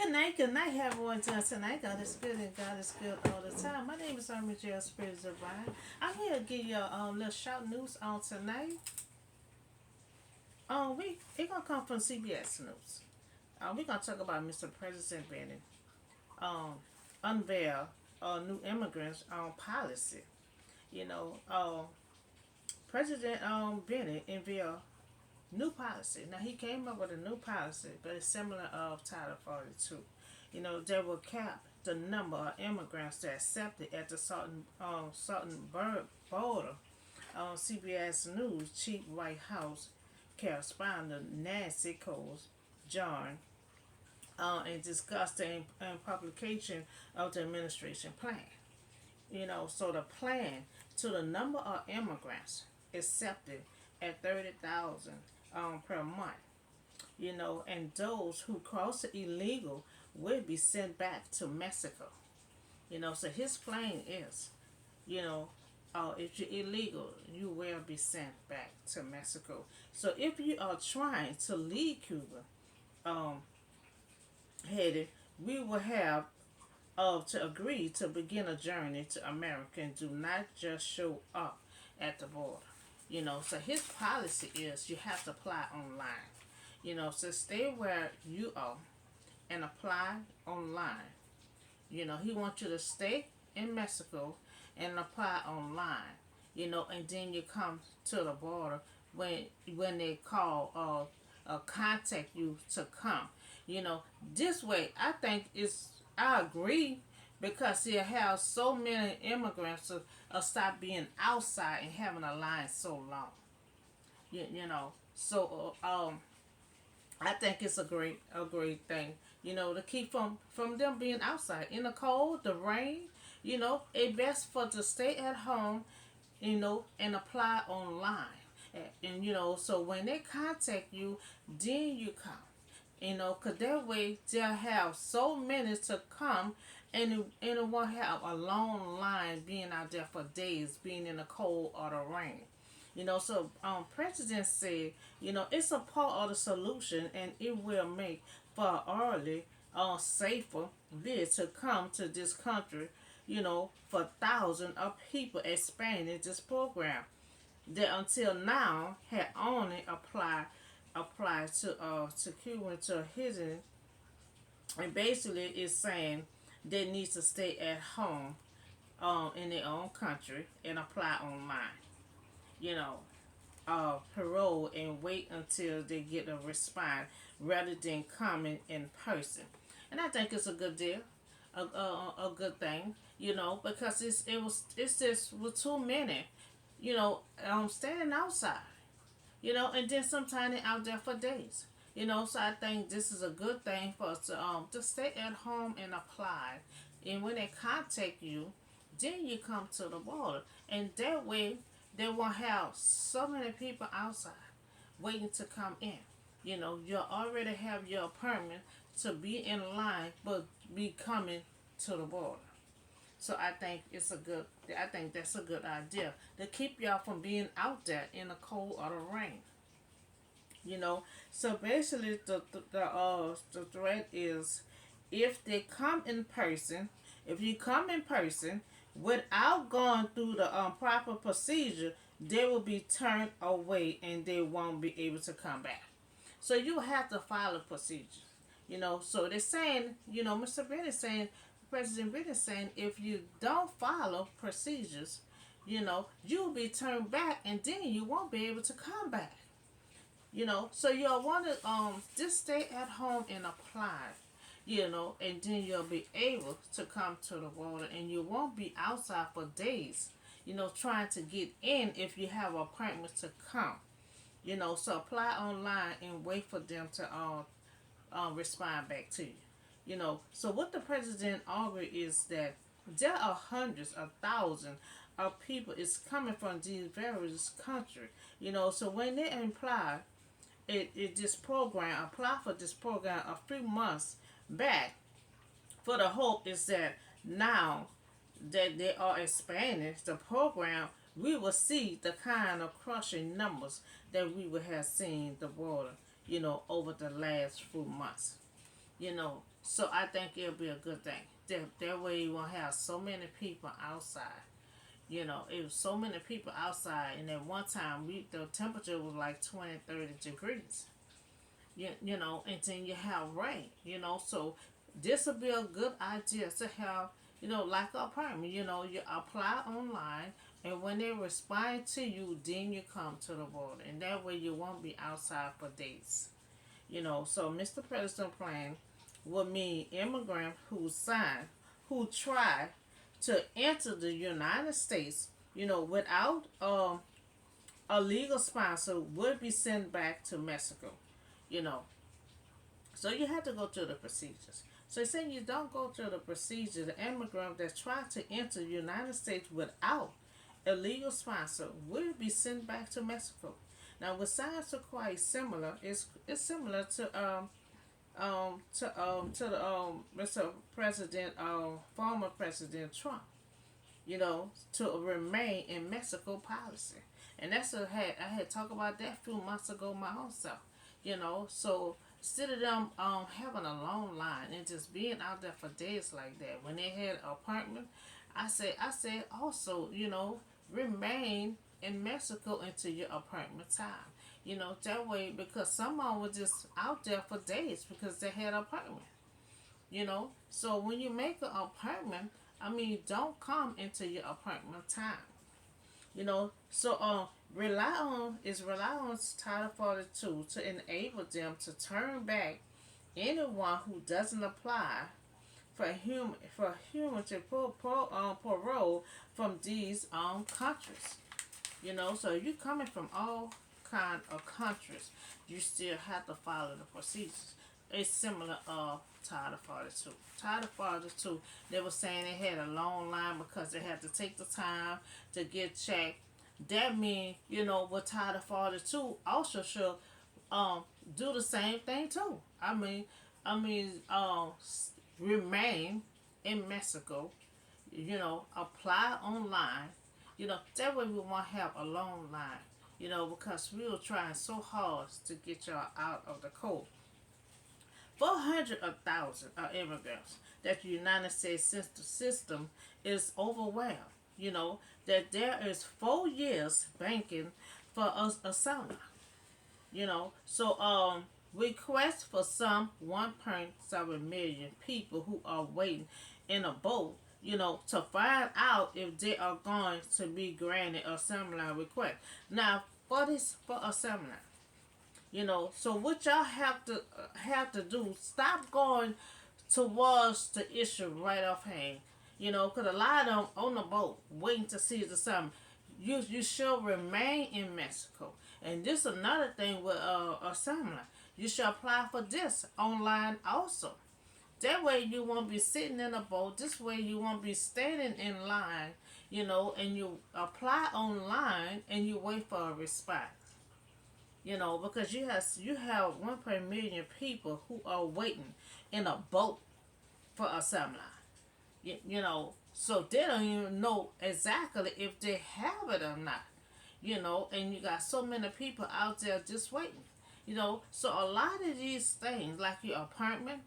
Good night, everyone. Tonight, God is good and God is good all the time. My name is Michelle Spirits Divine. I'm here to give you a little short news on tonight. It gonna come from CBS News. We gonna talk about Mr. President Biden. Um, unveil new immigrants policy. You know, President Biden unveiled new policy. Now he came up with a new policy, but it's similar of Title 42. They will cap the number of immigrants that accepted at the southern border. CBS News Chief White House correspondent Nancy Coles John and discussed the publication of the administration plan. So the plan to the number of immigrants accepted at 30,000 per month. And those who cross the illegal will be sent back to Mexico. So his plan is, you know, if you're illegal, you will be sent back to Mexico. So if you are trying to leave Cuba, um, headed, we will have to agree to begin a journey to America and do not just show up at the border. So his policy is you have to apply online. So stay where you are and apply online. He wants you to stay in Mexico and apply online. And then you come to the border when they call contact you to come. This way I agree because you have so many immigrants to stop being outside and having a line so long. So I think it's a great thing. To keep from them being outside in the cold, the rain. It best for to stay at home. And apply online. So when they contact you, then you come. Cause that way they'll have so many to come, and it won't have a long line being out there for days, being in the cold or the rain. So President said, it's a part of the solution, and it will make for early, safer bids to come to this country. For thousands of people expanding this program that until now had only applied to Cuban to hidden, and basically it's saying they need to stay at home in their own country and apply online. You know, parole and wait until they get a response rather than coming in person. And I think it's a good deal, a good thing. Because it's just with too many. Standing outside. And then sometimes they're out there for days. So I think this is a good thing for us to stay at home and apply. And when they contact you, then you come to the border, and that way they won't have so many people outside waiting to come in. You already have your appointment to be in line, but be coming to the border. So I think that's a good idea to keep y'all from being out there in the cold or the rain. So basically the threat is if they come in person, if you come in person without going through the proper procedure, they will be turned away and they won't be able to come back. So you have to follow procedure. So they're saying, Mr. Bennett saying, President Biden saying, if you don't follow procedures, you'll be turned back and then you won't be able to come back. So you'll want to just stay at home and apply. And then you'll be able to come to the border and you won't be outside for days, trying to get in if you have appointments to come. So apply online and wait for them to respond back to you. So what the president argued is that there are hundreds of thousands of people is coming from these various countries. So when they apply for this program a few months back, for the hope is that now that they are expanding the program, we will see the kind of crushing numbers that we would have seen the border, over the last few months. So I think it'll be a good thing. That way you won't have so many people outside. It was so many people outside, and at one time the temperature was like 20, 30 degrees. And then you have rain. So this would be a good idea to have, like a permit. You apply online, and when they respond to you, then you come to the border, and that way you won't be outside for days. So Mr. President plan would mean immigrant who try to enter the United States, without a legal sponsor would be sent back to Mexico. You know, so you have to go through the procedures. So saying you don't go through the procedure, the immigrant that try to enter the United States without a legal sponsor will be sent back to Mexico. Now, with science are quite similar. It's similar to the Mr. President former President Trump. To remain in Mexico policy, and I had talked about that a few months ago my own self. So instead of them having a long line and just being out there for days like that, when they had an apartment, I said also, remain in Mexico until your apartment time. That way, because some of them were just out there for days because they had an apartment. So when you make an appointment, I mean, don't come into your appointment time. So rely on Title 42 to enable them to turn back anyone who doesn't apply for human to parole from these countries. So if you're coming from all kind of countries, you still have to follow the procedures. It's similar Title 42. Title 42, they were saying they had a long line because they had to take the time to get checked. That means, with Title 42 also should um, do the same thing too. I mean, remain in Mexico, apply online, that way we won't have a long line, because we were trying so hard to get y'all out of the cold. 400,000 are immigrants that the United States system is overwhelmed. That there is 4 years banking for us asylum. So request for some 1.7 million people who are waiting in a boat. To find out if they are going to be granted a similar request. Now, for a seminar, so what y'all have to do, stop going towards the issue right offhand. Because a lot of them on the boat waiting to see the sun. You should remain in Mexico. And this is another thing with a seminar. You should apply for this online also. That way you won't be sitting in a boat. This way you won't be standing in line, and you apply online and you wait for a response. Because you have 1 million people who are waiting in a boat for a seminar. So they don't even know exactly if they have it or not. And you got so many people out there just waiting. So a lot of these things, like your apartment,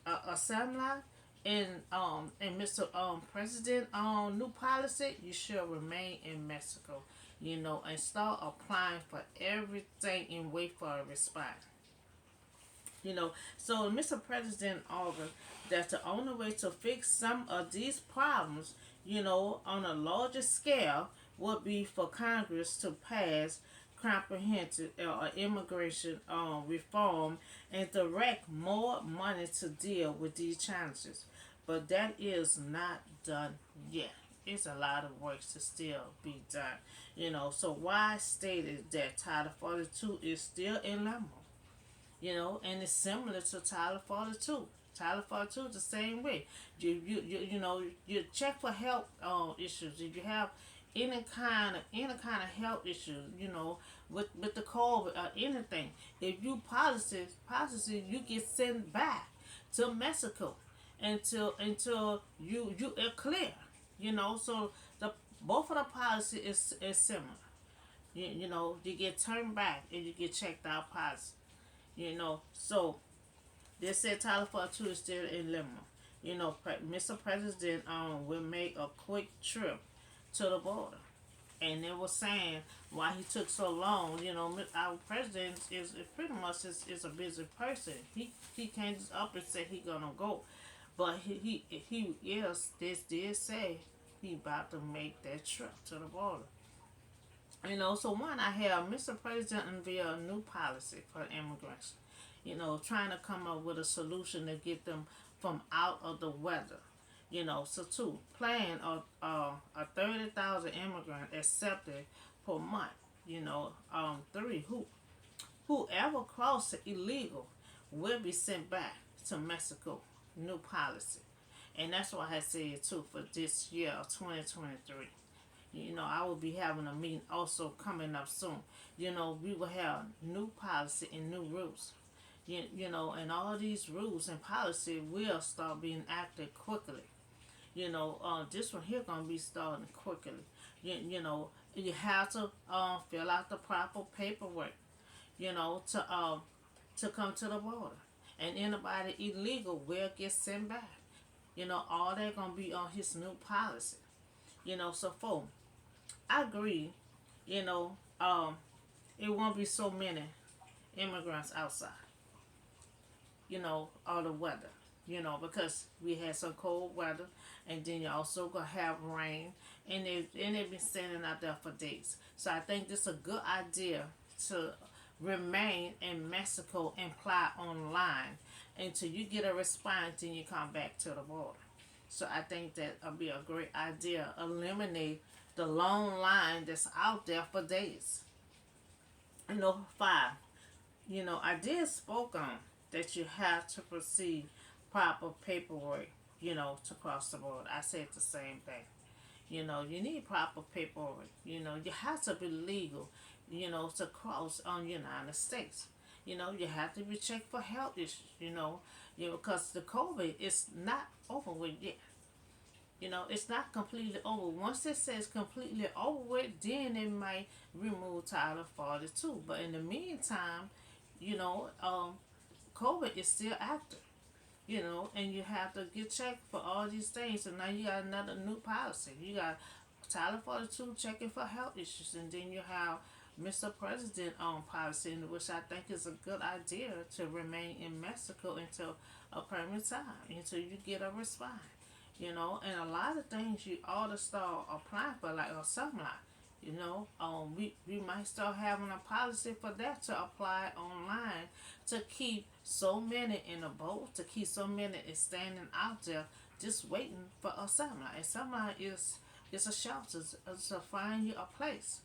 a seminar, and Mr. President new policy, you should remain in Mexico. And start applying for everything and wait for a response. So Mr. President argued that the only way to fix some of these problems, on a larger scale, would be for Congress to pass comprehensive immigration reform and direct more money to deal with these challenges. But that is not done yet. It's a lot of work to still be done. So why stated that Title 42 is still in limbo? And it's similar to Title 42. Title 42 is the same way. You check for health issues. If you have any kind of health issues, with the COVID or anything, if you policy, you get sent back to Mexico until you are clear. So the both of the policy is similar. You get turned back and you get checked out positive. So They said Tyler 42 is still in limbo. Mr. President will make a quick trip to the border, and they were saying why he took so long. Our president is pretty much is a busy person. He can't just up and say he gonna go, but he is this did say he about to make that trip to the border. So one, I have Mr. President unveil a new policy for immigrants. Trying to come up with a solution to get them from out of the weather. So two, plan a 30,000 immigrant accepted per month. Three, whoever crosses illegal will be sent back to Mexico. New policy, and that's what I said too for this year of 2023. I will be having a meeting also coming up soon. We will have new policy and new rules. And all these rules and policy will start being acted quickly. This one here gonna be starting quickly. You have to fill out the proper paperwork. To come to the border, and anybody illegal will get sent back. All that gonna be on his new policy. So four, I agree. You know, it won't be so many immigrants outside. All the weather. Because we had some cold weather, and then you also gonna have rain, and they've been standing out there for days. So I think this is a good idea to remain in Mexico and apply online until you get a response, and you come back to the border. So I think that would be a great idea. Eliminate the long line that's out there for days. Five. I did spoke on that you have to proceed proper paperwork, to cross the border. I said the same thing. You need proper paperwork. You have to be legal, to cross on United States. You have to be checked for health issues, because the COVID is not over with yet. It's not completely over. Once it says completely over with, then they might remove Title 42. But in the meantime, you know, um, COVID is still active. And you have to get checked for all these things. So now you got another new policy. You got Title 42 checking for health issues, and then you have Mr. President policy, which I think is a good idea to remain in Mexico until a permanent time, until you get a response. And a lot of things you ought to start applying for, like a sunlight. We might start having a policy for that to apply online to keep so many in a boat, to keep so many is standing out there just waiting for a sunlight. And sunlight is a shelter to find you a place.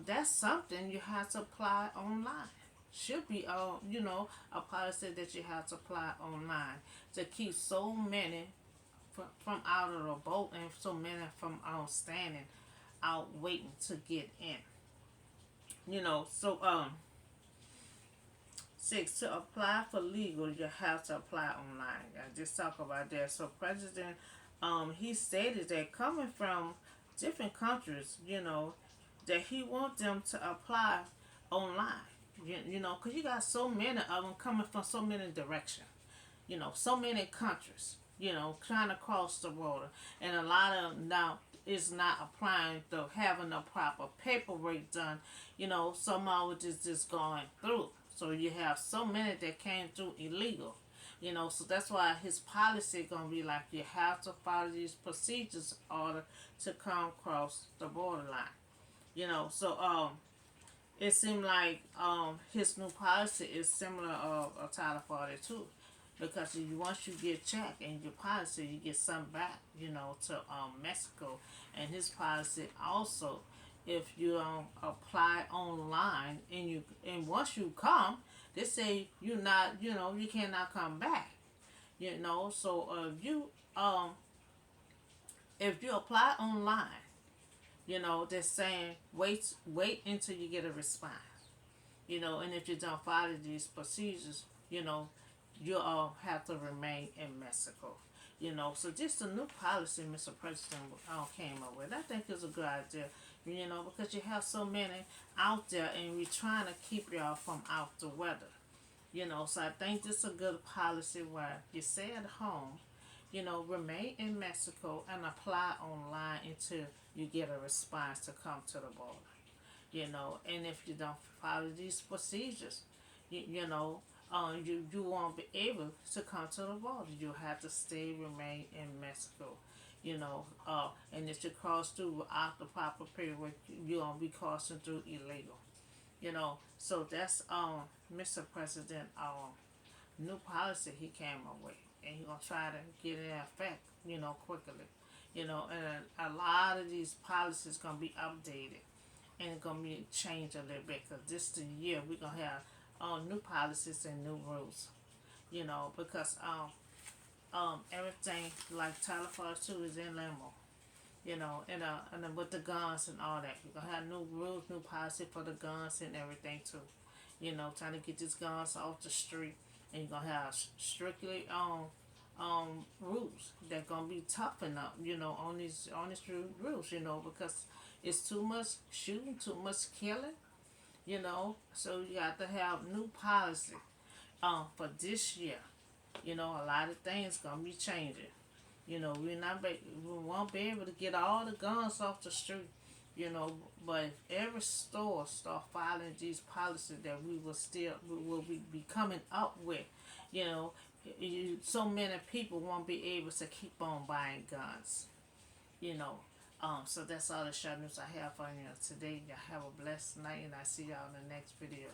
That's something you have to apply online. Should be a policy that you have to apply online to keep so many from out of the boat, and so many from standing out waiting to get in. So six, to apply for legal you have to apply online. I just talk about that. So President he stated that coming from different countries, that he want them to apply online. Because you got so many of them coming from so many directions. So many countries. Trying to cross the border, and a lot of them now is not applying to having the proper paperwork done. Some of it is just going through. So you have so many that came through illegal. So that's why his policy gonna be like you have to follow these procedures in order to come across the borderline. So it seemed like his new policy is similar of a Title 42, because once you get checked and your policy, you get some back, to Mexico, and his policy also, if you apply online and once you come, they say you not, you cannot come back, so if you apply online, they're saying wait until you get a response, and if you don't follow these procedures, you all have to remain in Mexico. So just a new policy Mr. President came up with. I think it's a good idea, because you have so many out there, and we're trying to keep y'all from out the weather. So I think this is a good policy where you stay at home, remain in Mexico and apply online until you get a response to come to the border. And if you don't follow these procedures, you, you know, you won't be able to come to the border. You have to stay, remain in Mexico. And if you cross through without the proper paperwork, you're gonna be crossing through illegal. So that's Mr. President new policy he came up with, and he gonna try to get it in effect, quickly. And a lot of these policies gonna be updated and it's gonna be changed a little bit because this the year we're gonna have new policies and new rules. Because everything like Tyler Force 2 is in limbo. And then with the guns and all that, we're gonna have new rules, new policy for the guns and everything too. Trying to get these guns off the street, and you're gonna have strictly rules that gonna be toughened up. On these rules. Because it's too much shooting, too much killing. So you got to have new policy for this year. A lot of things gonna be changing. We won't be able to get all the guns off the street. But if every store start following these policies that we will be coming up with, you know, so many people won't be able to keep on buying guns. You know, so that's all the short news I have for you today. Y'all have a blessed night, and I see y'all in the next video.